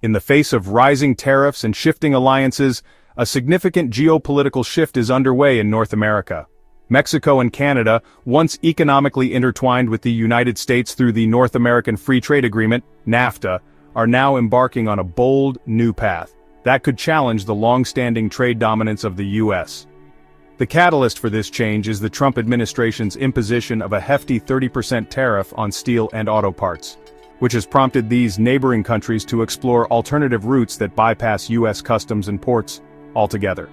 In the face of rising tariffs and shifting alliances, a significant geopolitical shift is underway in North America. Mexico and Canada, once economically intertwined with the United States through the North American Free Trade Agreement, NAFTA, are now embarking on a bold, new path that could challenge the long-standing trade dominance of the U.S. The catalyst for this change is the Trump administration's imposition of a hefty 30% tariff on steel and auto parts, which has prompted these neighboring countries to explore alternative routes that bypass U.S. customs and ports altogether.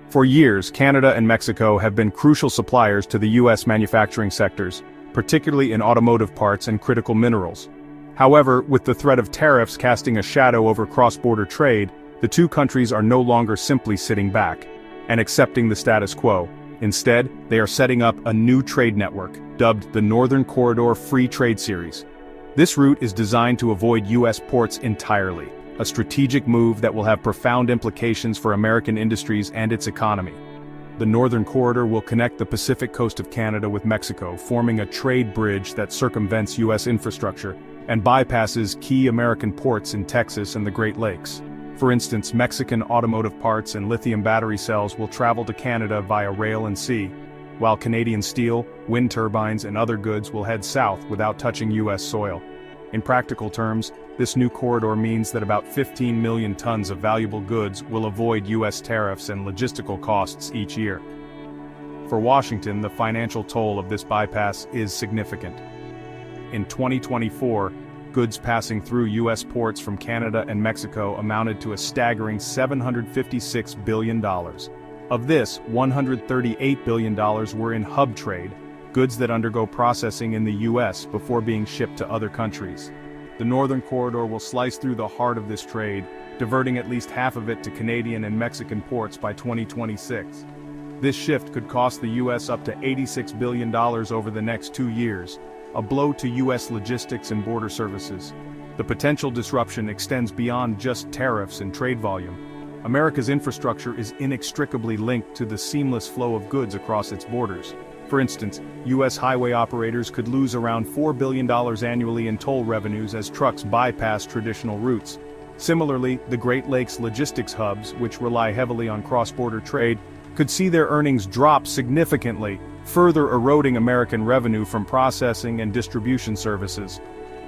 For years, Canada and Mexico have been crucial suppliers to the U.S. manufacturing sectors, particularly in automotive parts and critical minerals. However, with the threat of tariffs casting a shadow over cross-border trade, the two countries are no longer simply sitting back and accepting the status quo. Instead, they are setting up a new trade network, dubbed the Northern Corridor Free Trade Series. This route is designed to avoid U.S. ports entirely, a strategic move that will have profound implications for American industries and its economy. The Northern Corridor will connect the Pacific coast of Canada with Mexico, forming a trade bridge that circumvents U.S. infrastructure and bypasses key American ports in Texas and the Great Lakes. For instance, Mexican automotive parts and lithium battery cells will travel to Canada via rail and sea, while Canadian steel, wind turbines, and other goods will head south without touching U.S. soil. In practical terms, this new corridor means that about 15 million tons of valuable goods will avoid U.S. tariffs and logistical costs each year. For Washington, the financial toll of this bypass is significant. In 2024, goods passing through U.S. ports from Canada and Mexico amounted to a staggering $756 billion. Of this, $138 billion were in hub trade, goods that undergo processing in the U.S. before being shipped to other countries. The Northern Corridor will slice through the heart of this trade, diverting at least half of it to Canadian and Mexican ports by 2026. This shift could cost the U.S. up to $86 billion over the next 2 years, a blow to U.S. logistics and border services. The potential disruption extends beyond just tariffs and trade volume. America's infrastructure is inextricably linked to the seamless flow of goods across its borders. For instance, U.S. highway operators could lose around $4 billion annually in toll revenues as trucks bypass traditional routes. Similarly, the Great Lakes logistics hubs, which rely heavily on cross-border trade, could see their earnings drop significantly, further eroding American revenue from processing and distribution services.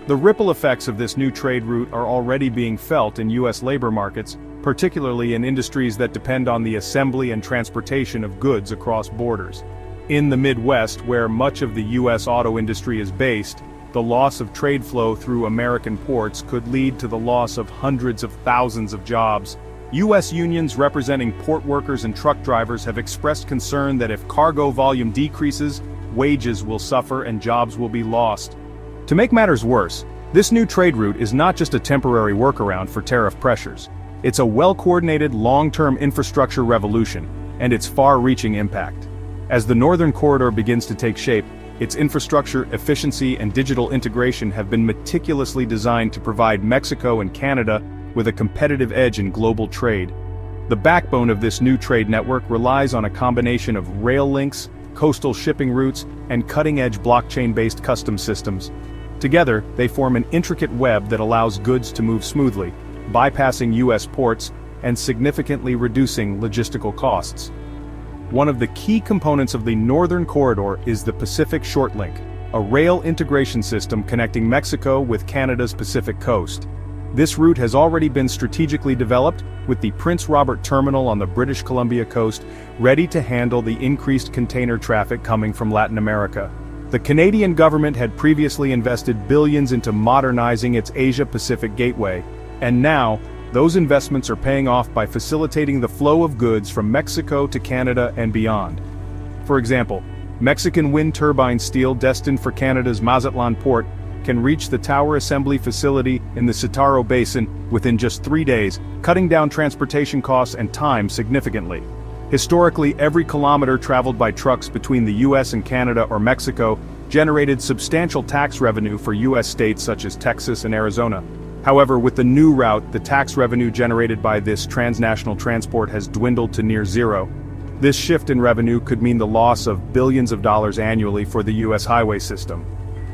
The ripple effects of this new trade route are already being felt in U.S. labor markets, particularly in industries that depend on the assembly and transportation of goods across borders. In the Midwest, where much of the U.S. auto industry is based, the loss of trade flow through American ports could lead to the loss of hundreds of thousands of jobs. U.S. unions representing port workers and truck drivers have expressed concern that if cargo volume decreases, wages will suffer and jobs will be lost. To make matters worse, this new trade route is not just a temporary workaround for tariff pressures. It's a well-coordinated long-term infrastructure revolution, and its far-reaching impact. As the Northern Corridor begins to take shape, its infrastructure, efficiency, and digital integration have been meticulously designed to provide Mexico and Canada with a competitive edge in global trade. The backbone of this new trade network relies on a combination of rail links, coastal shipping routes, and cutting-edge blockchain-based customs systems. Together, they form an intricate web that allows goods to move smoothly, bypassing U.S. ports and significantly reducing logistical costs. One of the key components of the Northern Corridor is the Pacific Shortlink, a rail integration system connecting Mexico with Canada's Pacific coast. This route has already been strategically developed, with the Prince Robert Terminal on the British Columbia coast ready to handle the increased container traffic coming from Latin America. The Canadian government had previously invested billions into modernizing its Asia-Pacific gateway, and now, those investments are paying off by facilitating the flow of goods from Mexico to Canada and beyond. For example, Mexican wind turbine steel destined for Canada's Mazatlan port can reach the tower assembly facility in the Citaro Basin within just 3 days, cutting down transportation costs and time significantly. Historically, every kilometer traveled by trucks between the U.S. and Canada or Mexico generated substantial tax revenue for U.S. states such as Texas and Arizona. However, with the new route, the tax revenue generated by this transnational transport has dwindled to near zero. This shift in revenue could mean the loss of billions of dollars annually for the U.S. highway system.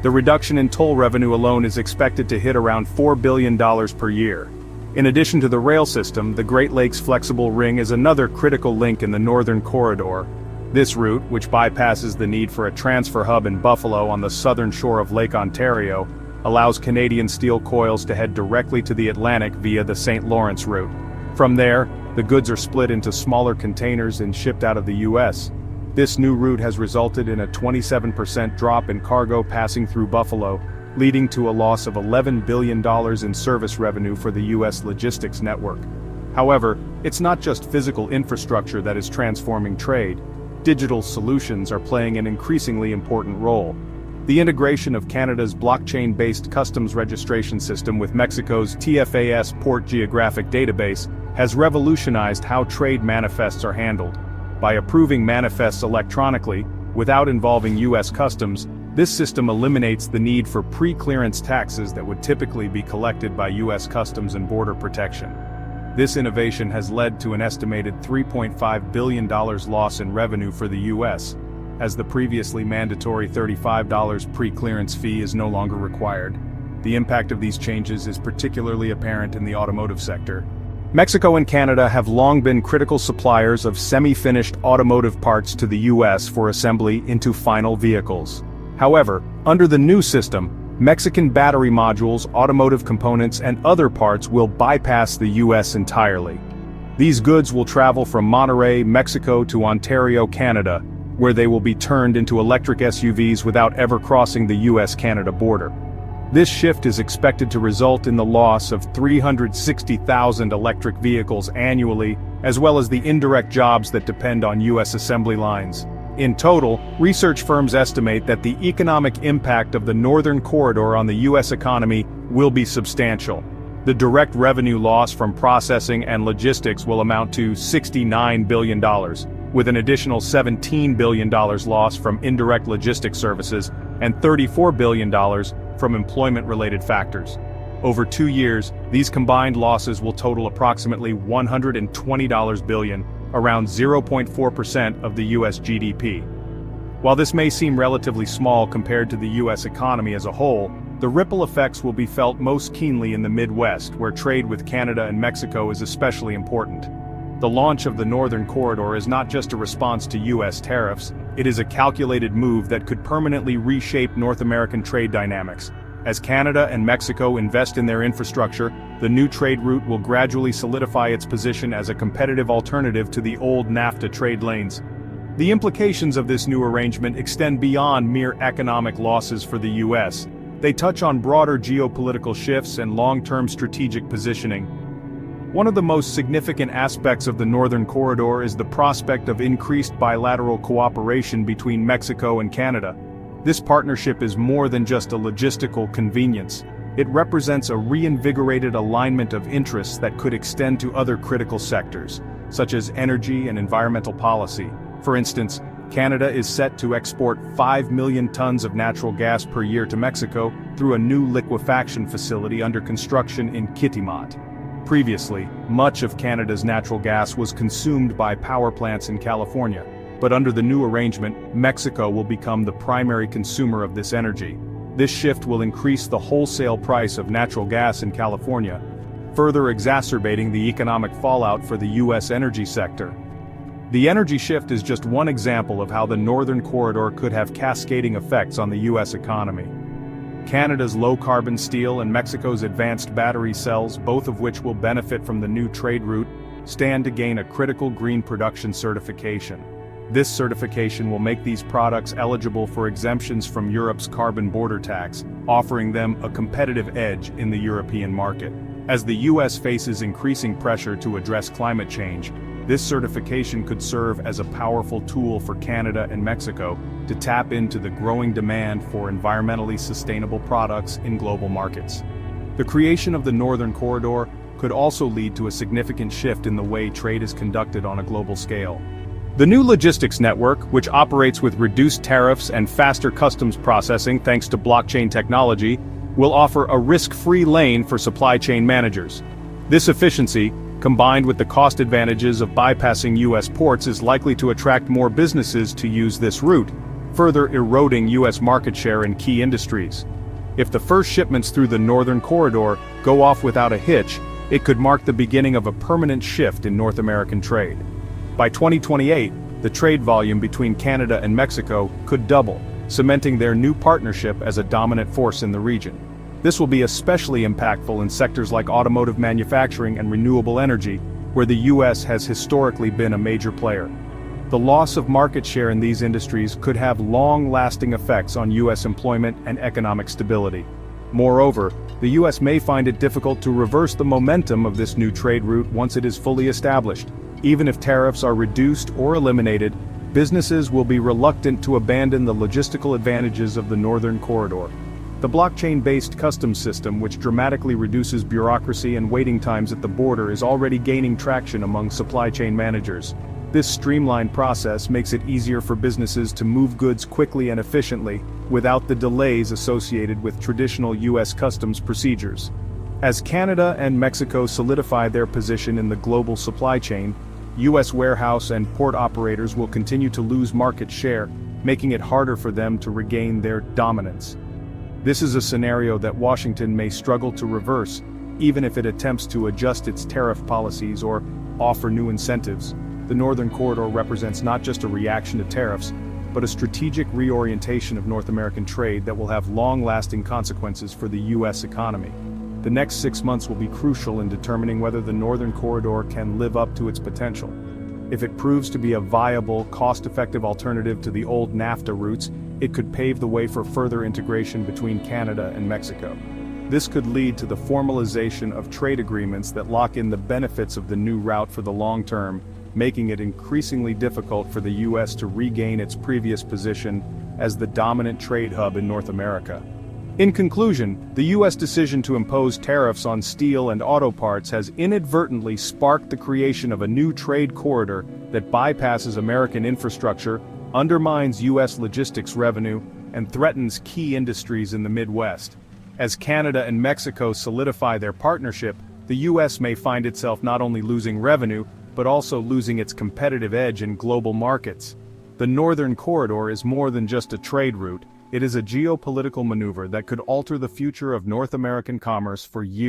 The reduction in toll revenue alone is expected to hit around $4 billion per year. In addition to the rail system, the Great Lakes Flexible Ring is another critical link in the Northern Corridor. This route, which bypasses the need for a transfer hub in Buffalo on the southern shore of Lake Ontario, allows Canadian steel coils to head directly to the Atlantic via the St. Lawrence route. From there, the goods are split into smaller containers and shipped out of the U.S. This new route has resulted in a 27% drop in cargo passing through Buffalo, leading to a loss of $11 billion in service revenue for the U.S. logistics network. However, it's not just physical infrastructure that is transforming trade. Digital solutions are playing an increasingly important role. The integration of Canada's blockchain-based customs registration system with Mexico's TFAS Port Geographic Database has revolutionized how trade manifests are handled. By approving manifests electronically, without involving U.S. customs, this system eliminates the need for pre-clearance taxes that would typically be collected by U.S. Customs and Border Protection. This innovation has led to an estimated $3.5 billion loss in revenue for the U.S., as the previously mandatory $35 pre-clearance fee is no longer required. The impact of these changes is particularly apparent in the automotive sector. Mexico and Canada have long been critical suppliers of semi-finished automotive parts to the U.S. for assembly into final vehicles. However, under the new system, Mexican battery modules, automotive components, and other parts will bypass the U.S. entirely. These goods will travel from Monterrey, Mexico to Ontario, Canada, where they will be turned into electric SUVs without ever crossing the U.S.-Canada border. This shift is expected to result in the loss of 360,000 electric vehicles annually, as well as the indirect jobs that depend on U.S. assembly lines. In total, research firms estimate that the economic impact of the Northern Corridor on the U.S. economy will be substantial. The direct revenue loss from processing and logistics will amount to $69 billion, with an additional $17 billion lost from indirect logistics services and $34 billion from employment-related factors. Over 2 years, these combined losses will total approximately $120 billion, around 0.4% of the U.S. GDP. While this may seem relatively small compared to the U.S. economy as a whole, the ripple effects will be felt most keenly in the Midwest, where trade with Canada and Mexico is especially important. The launch of the Northern Corridor is not just a response to U.S. tariffs, it is a calculated move that could permanently reshape North American trade dynamics. As Canada and Mexico invest in their infrastructure, the new trade route will gradually solidify its position as a competitive alternative to the old NAFTA trade lanes. The implications of this new arrangement extend beyond mere economic losses for the U.S. They touch on broader geopolitical shifts and long-term strategic positioning. One of the most significant aspects of the Northern Corridor is the prospect of increased bilateral cooperation between Mexico and Canada. This partnership is more than just a logistical convenience. It represents a reinvigorated alignment of interests that could extend to other critical sectors, such as energy and environmental policy. For instance, Canada is set to export 5 million tons of natural gas per year to Mexico through a new liquefaction facility under construction in Kitimat. Previously, much of Canada's natural gas was consumed by power plants in California, but under the new arrangement, Mexico will become the primary consumer of this energy. This shift will increase the wholesale price of natural gas in California, further exacerbating the economic fallout for the U.S. energy sector. The energy shift is just one example of how the Northern Corridor could have cascading effects on the U.S. economy. Canada's low-carbon steel and Mexico's advanced battery cells, both of which will benefit from the new trade route, stand to gain a critical green production certification. This certification will make these products eligible for exemptions from Europe's carbon border tax, offering them a competitive edge in the European market. As the U.S. faces increasing pressure to address climate change, this certification could serve as a powerful tool for Canada and Mexico to tap into the growing demand for environmentally sustainable products in global markets. The creation of the Northern Corridor could also lead to a significant shift in the way trade is conducted on a global scale. The new logistics network, which operates with reduced tariffs and faster customs processing thanks to blockchain technology, will offer a risk-free lane for supply chain managers. This efficiency, combined with the cost advantages of bypassing U.S. ports, is likely to attract more businesses to use this route, further eroding U.S. market share in key industries. If the first shipments through the Northern Corridor go off without a hitch, It could mark the beginning of a permanent shift in North American trade. By 2028, the trade volume between Canada and Mexico could double, cementing their new partnership as a dominant force in the region. This will be especially impactful in sectors like automotive manufacturing and renewable energy, where the U.S. has historically been a major player. The loss of market share in these industries could have long-lasting effects on U.S. employment and economic stability. Moreover, the U.S. may find it difficult to reverse the momentum of this new trade route once it is fully established. Even if tariffs are reduced or eliminated, businesses will be reluctant to abandon the logistical advantages of the Northern Corridor. The blockchain-based customs system, which dramatically reduces bureaucracy and waiting times at the border, is already gaining traction among supply chain managers. This streamlined process makes it easier for businesses to move goods quickly and efficiently, without the delays associated with traditional U.S. customs procedures. As Canada and Mexico solidify their position in the global supply chain, U.S. warehouse and port operators will continue to lose market share, making it harder for them to regain their dominance. This is a scenario that Washington may struggle to reverse, even if it attempts to adjust its tariff policies or offer new incentives. The Northern Corridor represents not just a reaction to tariffs, but a strategic reorientation of North American trade that will have long-lasting consequences for the U.S. economy. The next 6 months will be crucial in determining whether the Northern Corridor can live up to its potential. If it proves to be a viable, cost-effective alternative to the old NAFTA routes, it could pave the way for further integration between Canada and Mexico. This could lead to the formalization of trade agreements that lock in the benefits of the new route for the long term, making it increasingly difficult for the U.S. to regain its previous position as the dominant trade hub in North America. In conclusion, the U.S. decision to impose tariffs on steel and auto parts has inadvertently sparked the creation of a new trade corridor that bypasses American infrastructure, undermines U.S. logistics revenue, and threatens key industries in the Midwest. As Canada and Mexico solidify their partnership, the U.S. may find itself not only losing revenue, but also losing its competitive edge in global markets. The Northern Corridor is more than just a trade route, it is a geopolitical maneuver that could alter the future of North American commerce for years.